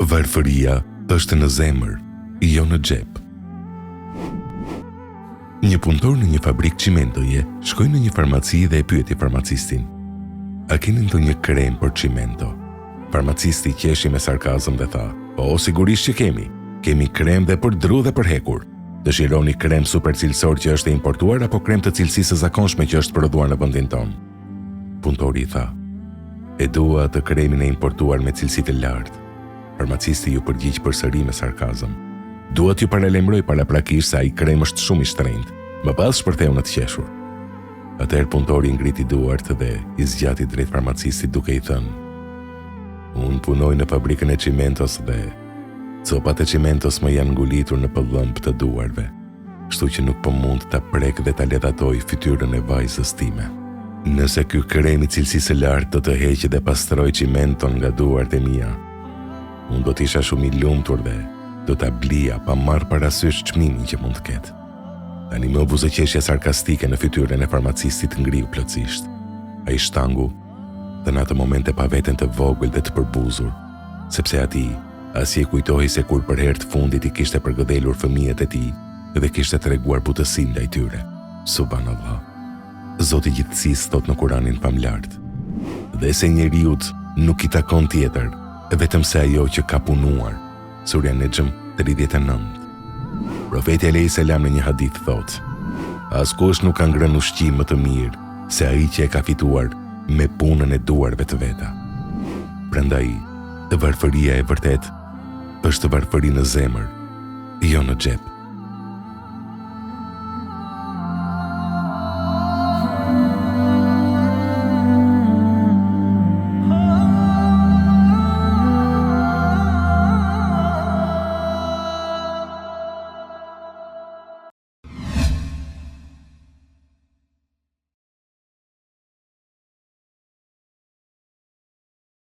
Varfëria është në zemër, jo në xhep. Një punëtor në një fabrikë çimentoje shkoi në një farmaci dhe e pyeti farmacistin: "A keni ndonjë krem për çimento?" Farmacisti qeshi me sarkazëm dhe tha: "Po, sigurisht që kemi. Kemi krem dhe për dru dhe për hekur. Dëshironi krem super cilësor që është e importuar apo krem të cilësisë së zakonshme që është prodhuar në vendin tonë?" Punëtori tha: "E dua atë kremin e importuar me cilësi të lartë." Farmacisti ju përgjigj përsëri me sarkazëm: "Dua t'ju paralajmëroj paraprakisht se ai krem është shumë i shtrenjtë. Më pas shpërtheu në të qeshur." Atëherë punëtori ngriti duart dhe i zgjati drejt farmacistit duke i thënë: "Unë punoj në fabrikën e çimentos dhe copat e çimentos më janë ngulitur në pëllëmp të duarve, kështu që nuk po mund ta prek dhe ta ledhatoj fytyrën e vajzës time. Nëse ky krem i cilësisë së lartë do të heqë dhe pastroj çimenton nga duart e mia, unë do të isha shumë i lumtur dhe do ta blija pa marrë parasysh çmimin që mund të ketë." Tani më buzëqeshja sarkastike në fytyrën e farmacistit ngriu plotësisht. Ai shtangu dhe në atë moment e pa veten të vogël dhe të përbuzur, sepse atij as i kujtohej se kur për herë të fundit i kishte përgëdhelur fëmijët e tij dhe kishte treguar butësinë ndaj tyre. Subhanallah. Zoti i gjithësisë thot në Kuranin famlart: "Dhe se njeriut nuk i takon tjetër, vetëm se ajo që ka punuar." Surja Nejm 39. Profeti alayhis salam në një hadith thot: "Askush nuk ka ngrënë ushqim më të mirë se ai që e ka fituar me punën e duarve të veta." Prandaj, varfëria e vërtet është varfëri në zemër, jo në xhep.